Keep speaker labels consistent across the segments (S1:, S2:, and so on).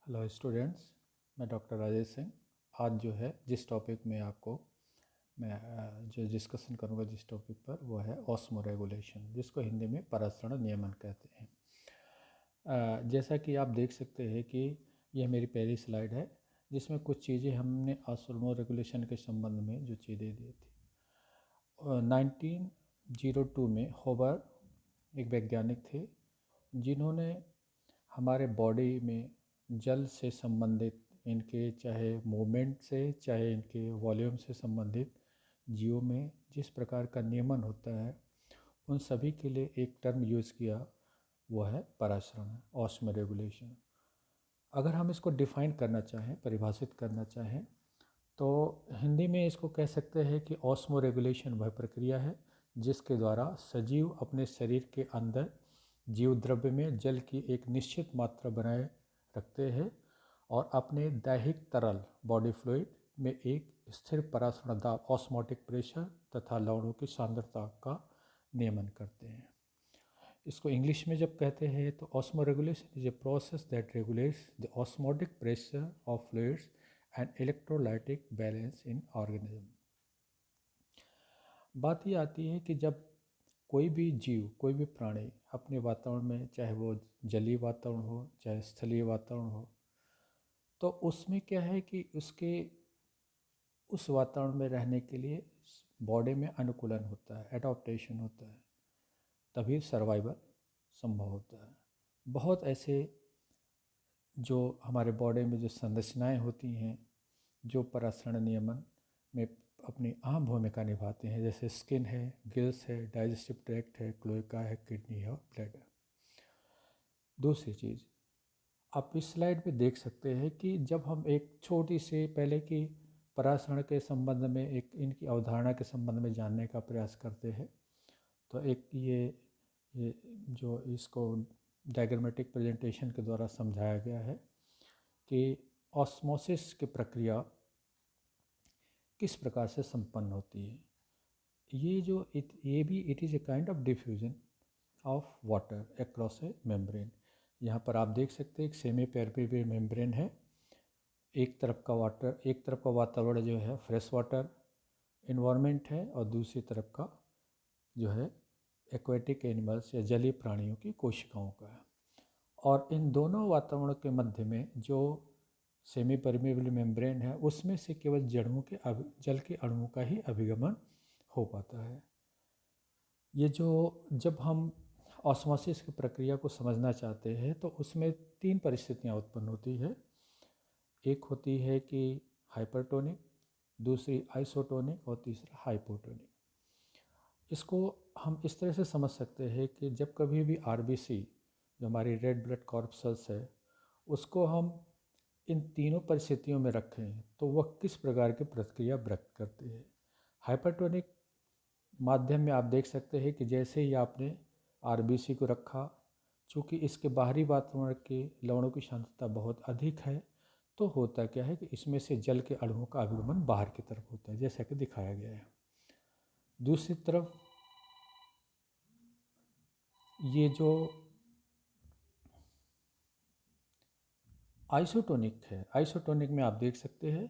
S1: Hello students, मैं doctor Rajesh Singh. आज जो है जिस टॉपिक में आपको मैं जो डिस्कशन करूंगा जिस टॉपिक पर वो है ऑस्मो रेगुलेशन, जिसको हिंदी में परासरण नियमन कहते हैं। जैसा कि आप देख सकते हैं कि यह मेरी पहली स्लाइड है जिसमें कुछ चीज़ें हमने ऑस्मो रेगुलेशन के संबंध में जो चीज़ें दी थी। 1902 में होबर एक वैज्ञानिक थे जिन्होंने हमारे बॉडी में जल से संबंधित इनके चाहे मूवमेंट से चाहे इनके वॉल्यूम से संबंधित जीवों में जिस प्रकार का नियमन होता है उन सभी के लिए एक टर्म यूज़ किया, वो है परासरण, ऑस्मो रेगुलेशन। अगर हम इसको डिफाइन करना चाहें, परिभाषित करना चाहें, तो हिंदी में इसको कह सकते हैं कि ऑस्मो रेगुलेशन वह प्रक्रिया है जिसके द्वारा सजीव अपने शरीर के अंदर जीव द्रव्य में जल की एक निश्चित मात्रा बनाए रखते हैं और अपने दैहिक तरल बॉडी फ्लूइड में एक स्थिर परासरण दाब ऑस्मोटिक प्रेशर तथा लवणों की सांद्रता का नियमन करते हैं। इसको इंग्लिश में जब कहते हैं तो osmo regulation is a process that regulates the osmotic pressure of fluids and electrolytic balance in organism. बात ये आती है कि जब कोई भी जीव, कोई भी प्राणी अपने वातावरण में, चाहे वो जलीय वातावरण हो चाहे स्थलीय वातावरण हो, तो उसमें क्या है कि उसके उस वातावरण में रहने के लिए बॉडी में अनुकूलन होता है, एडॉप्टेशन होता है, तभी सर्वाइवल संभव होता है। बहुत ऐसे जो हमारे बॉडी में जो संरचनाएं होती हैं जो परासरण नियमन में अपनी अहम भूमिका निभाते हैं, जैसे स्किन है, गिल्स है, डाइजेस्टिव ट्रैक्ट है, क्लोएका है, किडनी है और ब्लैडर। दूसरी चीज़ आप इस स्लाइड में देख सकते हैं कि जब हम एक छोटी सी पहले की परासरण के संबंध में एक इनकी अवधारणा के संबंध में जानने का प्रयास करते हैं, तो एक ये जो इसको डायग्रामेटिक प्रेजेंटेशन के द्वारा समझाया गया है कि ऑस्मोसिस की प्रक्रिया किस प्रकार से संपन्न होती है। It is a kind of diffusion of water across A membrane. यहाँ पर आप देख सकते हैं एक सेमी परमेबल मेम्ब्रेन है, एक तरफ का वातावरण जो है फ्रेश वाटर इन्वायरमेंट है और दूसरी तरफ का जो है एक्वेटिक एनिमल्स या जलीय प्राणियों की कोशिकाओं का है। और इन दोनों वातावरण के मध्य में जो सेमी परमेबल मेम्ब्रेन है उसमें से केवल जल के अणुओं का ही अभिगमन हो पाता है। ये जो जब हम ऑस्मोसिस की प्रक्रिया को समझना चाहते हैं तो उसमें तीन परिस्थितियां उत्पन्न होती है। एक होती है कि हाइपरटोनिक, दूसरी आइसोटोनिक और तीसरा हाइपोटोनिक। इसको हम इस तरह से समझ सकते हैं कि जब कभी भी आरबीसी, जो हमारी रेड ब्लड कॉर्पसल्स है, उसको हम इन तीनों परिस्थितियों में रखें तो वह किस प्रकार की प्रतिक्रिया व्यक्त करती है। हाइपरटोनिक माध्यम में आप देख सकते हैं कि जैसे ही आपने आरबीसी को रखा, चूँकि इसके बाहरी वातावरण के लवणों की सांद्रता बहुत अधिक है, तो होता क्या है कि इसमें से जल के अणुओं का अभिगमन बाहर की तरफ होता है, जैसा कि दिखाया गया है। दूसरी तरफ ये जो आइसोटोनिक है, आइसोटोनिक में आप देख सकते हैं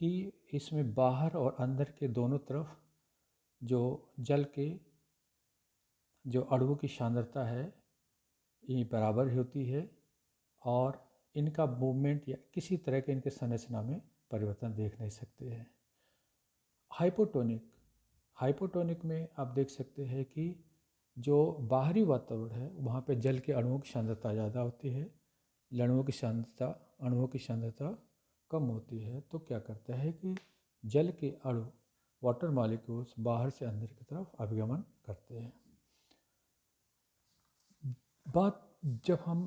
S1: कि इसमें बाहर और अंदर के दोनों तरफ जो जल के जो अणुओं की सांद्रता है ये बराबर होती है और इनका मूवमेंट या किसी तरह के इनके संरचना में परिवर्तन देख नहीं सकते हैं। हाइपोटोनिक में आप देख सकते हैं कि जो बाहरी वातावरण है वहाँ पे जल के अणुओं की सांद्रता ज़्यादा होती है, अणुओं की सांद्रता कम होती है। तो क्या करता है कि जल के अणु, वाटर मॉलिक्यूल्स बाहर से अंदर की तरफ अभिगमन करते हैं। जब हम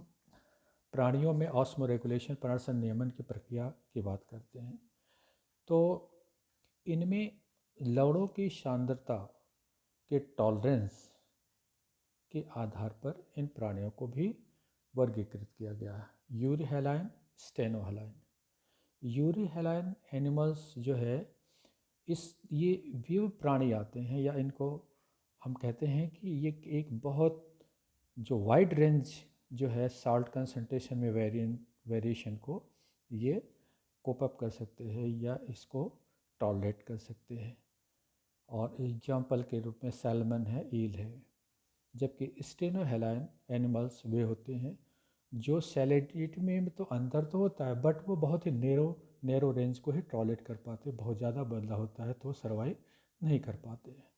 S1: प्राणियों में ऑस्मो रेगुलेशन, परासरण नियमन की प्रक्रिया की बात करते हैं तो इनमें लवणों की सांद्रता के टॉलरेंस के आधार पर इन प्राणियों को भी वर्गीकृत किया गया है। यूरिहेलाइन, स्टेनोहेलाइन। यूरिहेलाइन एनिमल्स जो है ये वे प्राणी आते हैं या इनको हम कहते हैं कि ये एक बहुत जो वाइड रेंज जो है साल्ट कंसंट्रेशन में वेरिएशन को ये कोप अप कर सकते हैं या इसको टॉलरेट कर सकते हैं। और एग्जाम्पल के रूप में सैल्मन है, ईल है। जबकि स्टेनोहेलाइन एनिमल्स वे होते हैं जो सैलिनिटी में तो अंदर तो होता है, बट वो बहुत ही नैरो रेंज को ही टॉलरेट कर पाते, बहुत ज़्यादा बदला होता है तो सर्वाइव नहीं कर पाते हैं।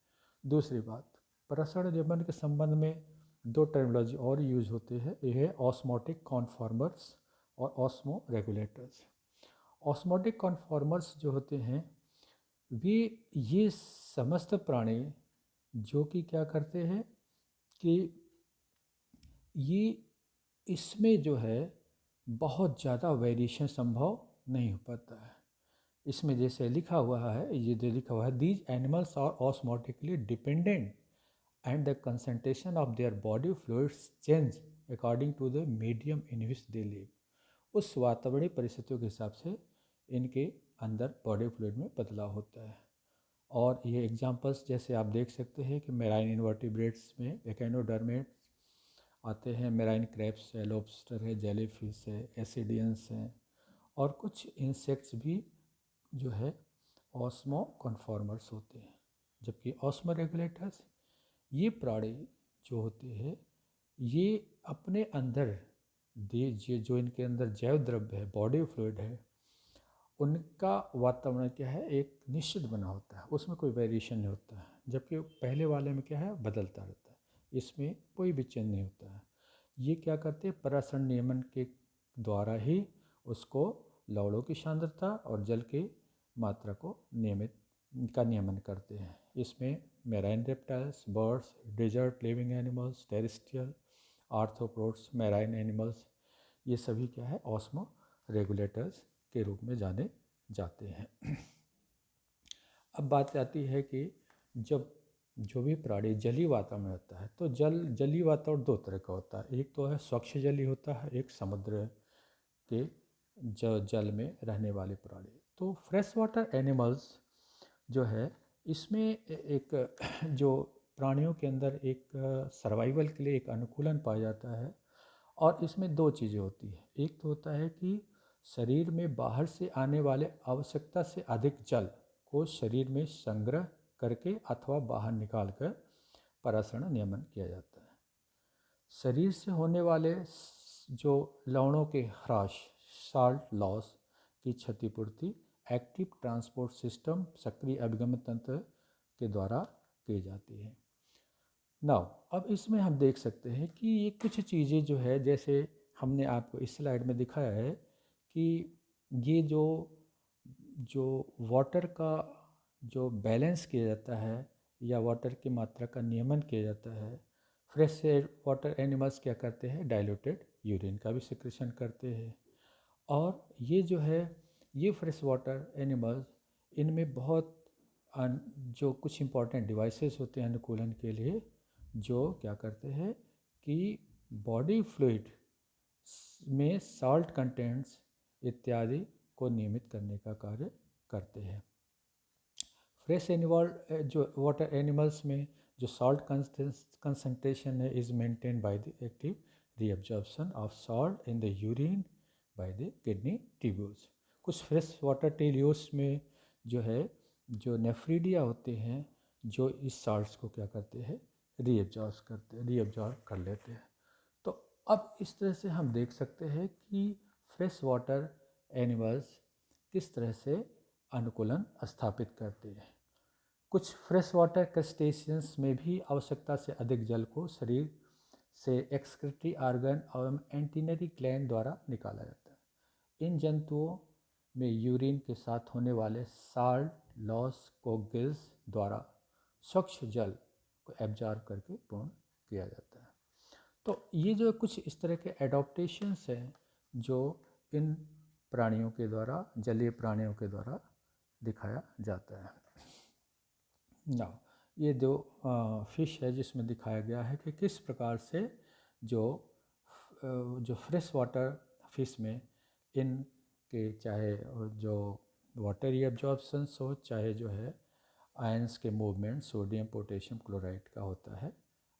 S1: दूसरी बात, प्रसरण नियमन के संबंध में दो टर्मिनोलॉजी और यूज होते हैं, ये है ऑस्मोटिक कॉन्फॉर्मर्स और ऑस्मो रेगुलेटर्स। ऑस्मोटिक कॉन्फॉर्मर्स जो होते हैं वे ये समस्त प्राणी जो कि क्या करते हैं कि ये इसमें जो है बहुत ज़्यादा वेरिएशन संभव नहीं हो पाता है। इसमें जैसे लिखा हुआ है, ये जो लिखा हुआ है, these animals are osmotically dependent and the concentration of their body fluids change according to the medium in which they live. उस वातावरणीय परिस्थितियों के हिसाब से इनके अंदर बॉडी फ्लूइड में बदलाव होता है। और ये एग्जांपल्स जैसे आप देख सकते हैं कि मेराइन इन्वर्टिब्रेट्स में एकेनोडर्मेट्स आते हैं, मेराइन क्रैब्स है, लॉबस्टर है, जेलीफिश है, एसिडियंस हैं, और कुछ इंसेक्ट्स भी जो है ऑस्मो कन्फॉर्मर्स होते हैं। जबकि ऑस्मो रेगुलेटर्स ये प्राणी जो होते हैं ये अपने अंदर जो इनके अंदर जैव द्रव्य है, बॉडी फ्लूइड है, उनका वातावरण क्या है, एक निश्चित बना होता है, उसमें कोई वेरिएशन नहीं होता है। जबकि पहले वाले में क्या है, बदलता रहता है, इसमें कोई भी चेंज नहीं होता है। ये क्या करते हैं, परासरण नियमन के द्वारा ही उसको लवणों की सांद्रता और जल की मात्रा को नियमन करते हैं। इसमें marine reptiles, birds, desert living animals, terrestrial, arthropods, marine animals, ये सभी क्या है, ऑस्मो रेगुलेटर्स के रूप में जाने जाते हैं। अब बात आती है कि जब जो भी प्राणी जलीय वातावरण में होता है तो जलीय वातावरण दो तरह का होता है, एक तो है स्वच्छ जलीय होता है, एक समुद्र के जल में रहने वाले प्राणी। तो फ्रेश वाटर एनिमल्स जो है इसमें एक जो प्राणियों के अंदर एक सर्वाइवल के लिए एक अनुकूलन पाया जाता है। और इसमें दो चीज़ें होती हैं, एक तो होता है कि शरीर में बाहर से आने वाले आवश्यकता से अधिक जल को शरीर में संग्रह करके अथवा बाहर निकालकर परासरण नियमन किया जाता है। शरीर से होने वाले जो लवणों के ह्रास, साल्ट लॉस की क्षतिपूर्ति एक्टिव ट्रांसपोर्ट सिस्टम, सक्रिय अभिगम तंत्र के द्वारा की जाती है। नाउ अब इसमें हम देख सकते हैं कि ये कुछ चीज़ें जो है, जैसे हमने आपको इस स्लाइड में दिखाया है कि ये जो वाटर का जो बैलेंस किया जाता है या वाटर की मात्रा का नियमन किया जाता है, फ्रेश वाटर एनिमल्स क्या करते हैं, डाइल्यूटेड यूरिन का भी सिक्रेशन करते हैं। और ये जो है ये फ्रेश वाटर एनिमल्स, इनमें बहुत जो कुछ इम्पॉर्टेंट डिवाइसेस होते हैं अनुकूलन के लिए, जो क्या करते हैं कि बॉडी फ्लूइड में साल्ट कंटेंट्स इत्यादि को नियमित करने का कार्य करते हैं। फ्रेश एनिमल जो वाटर एनिमल्स में जो साल्ट कंसंट्रेशन है is maintain by the active reabsorption of salt in the urine by the kidney tubules. कुछ फ्रेश वाटर टेल्यूल्स में जो है जो नेफ्रीडिया होते हैं जो इस साल्ट्स को क्या करते हैं, रीअब्जॉर्ब कर लेते हैं। तो अब इस तरह से हम देख सकते हैं कि फ्रेश वाटर एनिमल्स किस तरह से अनुकूलन स्थापित करते हैं। कुछ फ्रेश वाटर क्रस्टेशियंस में भी आवश्यकता से अधिक जल को शरीर से एक्सक्रीटरी ऑर्गन और एंटीनरी ग्लैंड द्वारा निकाला जाता है। इन जंतुओं में यूरिन के साथ होने वाले साल्ट लॉस को गिल्स द्वारा स्वच्छ जल को एब्जॉर्ब करके पूर्ण किया जाता है। तो ये जो कुछ इस तरह के एडॉप्टेशंस हैं जो इन प्राणियों के द्वारा, जलीय प्राणियों के द्वारा दिखाया जाता है। ना ये दो फिश है जिसमें दिखाया गया है कि किस प्रकार से जो फ्रेश वाटर फिश में इनके चाहे जो वाटर एब्जॉर्प्शंस हो, चाहे जो है आयंस के मूवमेंट सोडियम पोटेशियम क्लोराइड का होता है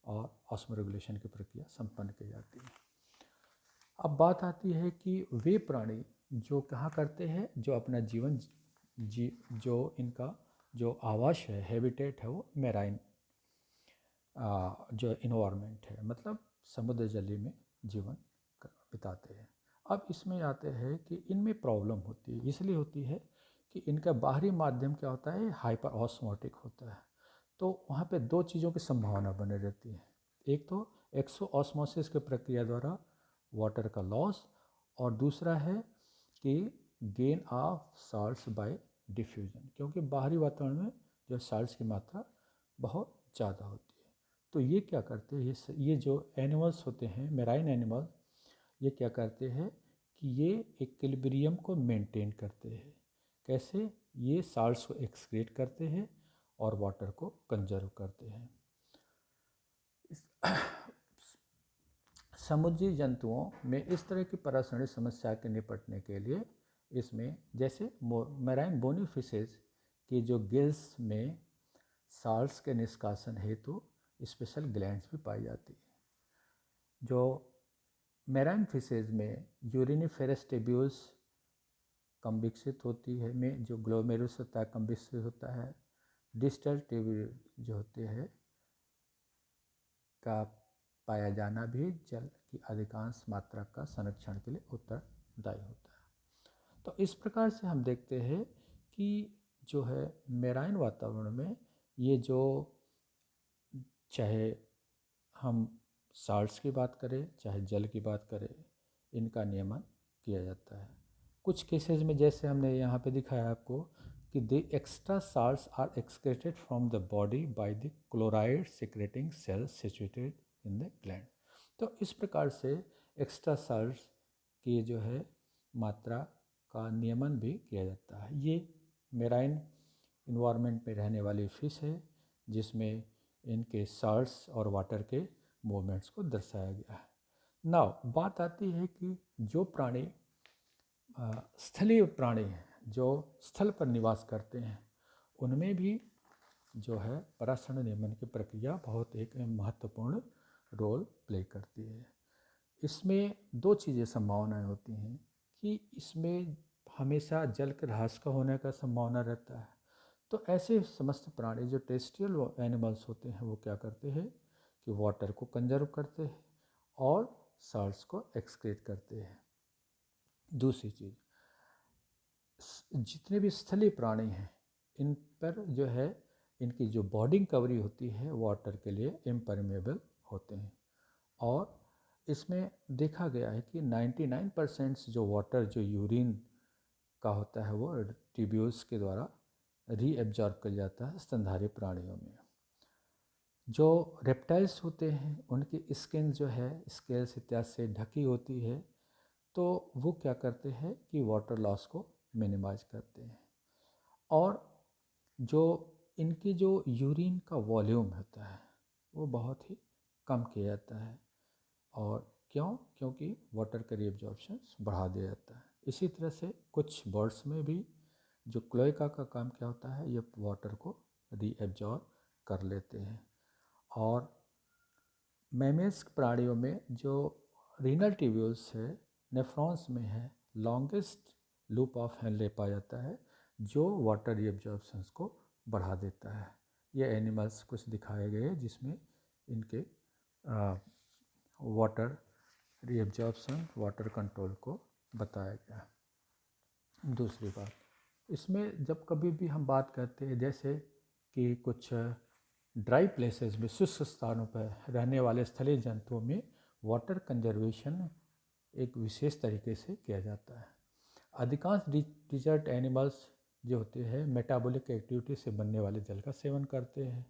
S1: और ऑस्मो रेगुलेशन की प्रक्रिया संपन्न की जाती है। अब बात आती है कि वे प्राणी जो कहाँ करते हैं, जो अपना जीवन जो इनका जो आवास है, हैबिटेट है, वो मेराइन जो इन्वायरमेंट है, मतलब समुद्र जली में जीवन बिताते हैं। अब इसमें आते हैं कि इनमें प्रॉब्लम होती है, इसलिए होती है कि इनका बाहरी माध्यम क्या होता है, हाइपर ऑस्मोटिक होता है। तो वहाँ पे दो चीज़ों की संभावना बनी रहती है, एक तो एक्सो ऑस्मोसिस की प्रक्रिया द्वारा वाटर का लॉस, और दूसरा है कि gain of salts bye diffusion, क्योंकि बाहरी वातावरण में जो साल्ट्स की मात्रा बहुत ज़्यादा होती है। तो ये क्या करते हैं, ये जो एनिमल्स होते हैं, मेराइन एनिमल, ये क्या करते हैं कि ये इक्विलिब्रियम को मेंटेन करते हैं। कैसे? ये साल्ट्स को एक्सक्रीट करते हैं और वाटर को कंजर्व करते हैं। समुद्री जंतुओं में इस तरह की पर्यावरणीय समस्या के निपटने के लिए इसमें जैसे मैराइन बोनीफिशेज की जो गिल्स में साल्ट्स के निष्कासन हेतु स्पेशल ग्लैंड्स भी पाई जाती है। जो मैराइन फिशेज में यूरिनिफेरस टेब्यूल्स कम विकसित होती है, में जो ग्लोमेरुलस होता है कम विकसित होता है। डिस्टल ट्यूब्यूल जो होते हैं का पाया जाना भी जल की अधिकांश मात्रा का संरक्षण के लिए उत्तरदायी होता है। तो इस प्रकार से हम देखते हैं कि जो है मेराइन वातावरण में ये जो, चाहे हम साल्ट्स की बात करें चाहे जल की बात करें, इनका नियमन किया जाता है। कुछ केसेस में जैसे हमने यहाँ पे दिखाया आपको कि the extra salts are excreted from the body by the chloride secreting cells situated in the gland. तो इस प्रकार से एक्स्ट्रा साल्ट्स की जो है मात्रा का नियमन भी किया जाता है। ये मेराइन इन्वायरमेंट में रहने वाली फिश है जिसमें इनके साल्ट्स और वाटर के मूवमेंट्स को दर्शाया गया है। नाउ बात आती है कि जो प्राणी स्थलीय प्राणी हैं, जो स्थल पर निवास करते हैं, उनमें भी जो है परागण नियमन की प्रक्रिया बहुत एक महत्वपूर्ण रोल प्ले करती है। इसमें दो चीज़ें संभावनाएं होती हैं कि इसमें हमेशा जल के ह्रास का होने का संभावना रहता है। तो ऐसे समस्त प्राणी जो टेरेस्ट्रियल एनिमल्स होते हैं वो क्या करते हैं कि वाटर को कंजर्व करते हैं और साल्ट्स को एक्सक्रीट करते हैं। दूसरी चीज़, जितने भी स्थलीय प्राणी हैं इन पर जो है इनकी जो बॉडी कवरी होती है वाटर के लिए इम्परमेबल होते हैं। और इसमें देखा गया है कि 99% जो वाटर जो यूरिन का होता है वो ट्यूब्यूल्स के द्वारा रीएब्जॉर्ब कर जाता है स्तनधारी प्राणियों में। जो रेप्टाइल्स होते हैं उनकी स्किन जो है स्केल्स इत्यादि से ढकी होती है, तो वो क्या करते हैं कि वाटर लॉस को मिनिमाइज करते हैं। और जो इनकी जो यूरिन का वॉल्यूम होता है वो बहुत ही कम किया जाता है। और क्यों? क्योंकि वाटर का रीअब्जॉर्प्शन बढ़ा दिया जाता है। इसी तरह से कुछ बर्ड्स में भी जो क्लोएका का काम क्या होता है, ये वाटर को रीअब्जॉर्ब कर लेते हैं। और मैमल्स प्राणियों में जो रीनल ट्यूब्यूल्स है नेफ्रॉन्स में है लॉन्गेस्ट लूप ऑफ हेनले पाया जाता है जो वाटर रीअब्जॉर्प्शन को बढ़ा देता है। ये एनिमल्स कुछ दिखाए गए जिसमें इनके वाटर रीअब्जॉर्प्शन वाटर कंट्रोल को बताया गया। दूसरी बात, इसमें जब कभी भी हम बात करते हैं जैसे कि कुछ ड्राई प्लेसेस में शुष्क स्थानों पर रहने वाले स्थलीय जंतुओं में वाटर कंजर्वेशन एक विशेष तरीके से किया जाता है। अधिकांश डिजर्ट एनिमल्स जो होते हैं मेटाबॉलिक एक्टिविटी से बनने वाले जल का सेवन करते हैं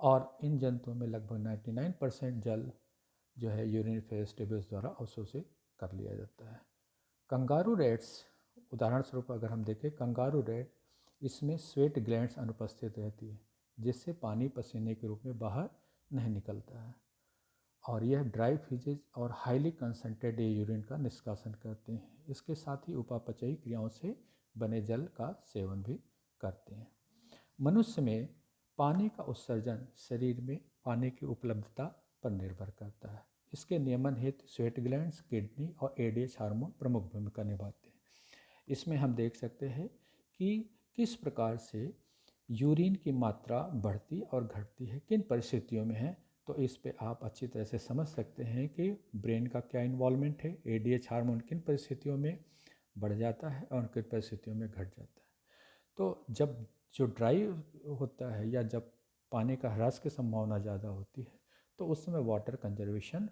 S1: और इन जंतुओं में लगभग 99% जल जो है यूरिनिफेरस टेब्यूल्स द्वारा अवशोषित कर लिया जाता है। कंगारू रेट्स उदाहरण स्वरूप अगर हम देखें, कंगारू रेट इसमें स्वेट ग्लैंड्स अनुपस्थित रहती है जिससे पानी पसीने के रूप में बाहर नहीं निकलता है और यह ड्राई फिजेज और हाईली कंसनट्रेटेड यूरिन का निष्कासन करते हैं। इसके साथ ही उपापचयी क्रियाओं से बने जल का सेवन भी करते हैं। मनुष्य में पानी का उत्सर्जन शरीर में पानी की उपलब्धता पर निर्भर करता है। इसके नियमन हेतु स्वेट ग्लैंड्स, किडनी और एडीएच हार्मोन प्रमुख भूमिका निभाते हैं। इसमें हम देख सकते हैं कि किस प्रकार से यूरिन की मात्रा बढ़ती और घटती है, किन परिस्थितियों में है। तो इस पे आप अच्छी तरह से समझ सकते हैं कि ब्रेन का क्या इन्वॉल्वमेंट है, एडीएच हार्मोन किन परिस्थितियों में बढ़ जाता है और किन परिस्थितियों में घट जाता है। तो जब जो ड्राई होता है या जब पानी का ह्रास की संभावना ज़्यादा होती है तो उस समय वाटर कंजर्वेशन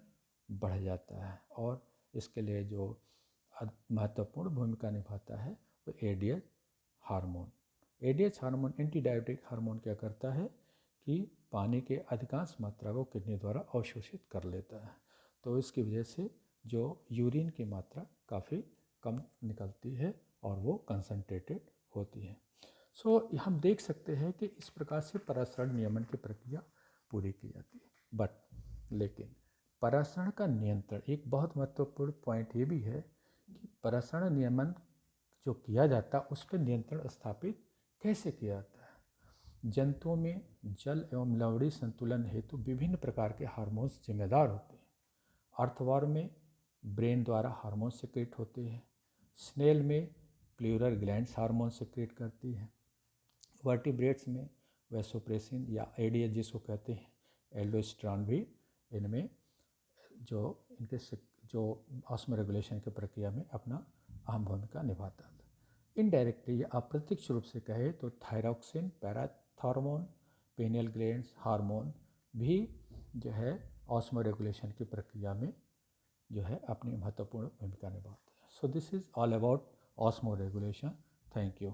S1: बढ़ जाता है, और इसके लिए जो महत्वपूर्ण भूमिका निभाता है वो ADH hormone. ADH hormone anti diabetic hormone क्या करता है कि पानी के अधिकांश मात्रा को किडनी द्वारा अवशोषित कर लेता है। तो इसकी वजह से जो यूरिन की मात्रा काफ़ी कम निकलती है और वो कंसंट्रेटेड होती है। सो हम देख सकते हैं कि इस प्रकार से परासरण नियमन की प्रक्रिया पूरी की जाती है। लेकिन परासरण का नियंत्रण, एक बहुत महत्वपूर्ण पॉइंट ये भी है कि परासरण नियमन जो किया जाता है उस पर नियंत्रण स्थापित कैसे किया जाता है। जंतुओं में जल एवं लवणीय संतुलन हेतु विभिन्न प्रकार के हार्मोन्स जिम्मेदार होते हैं। अर्थवर्म में ब्रेन द्वारा हार्मोन सिक्रेट होते हैं। स्नेल में प्लूरल ग्लैंड्स हार्मोन सिक्रेट करती है। वर्टिब्रेट्स में वैसोप्रेसिन या एडीएच जिसको कहते हैं, एल्डोस्टेरॉन भी इनमें जो ऑस्मो रेगुलेशन की प्रक्रिया में अपना अहम भूमिका निभाता था। इनडायरेक्टली या अप्रत्यक्ष रूप से कहे तो थायरॉक्सिन, पैराथॉर्मोन, पेनियल ग्लैंड्स हार्मोन भी जो है ऑस्मो रेगुलेशन की प्रक्रिया में जो है अपनी महत्वपूर्ण भूमिका निभाते हैं। So this is all about osmo regulation. Thank you.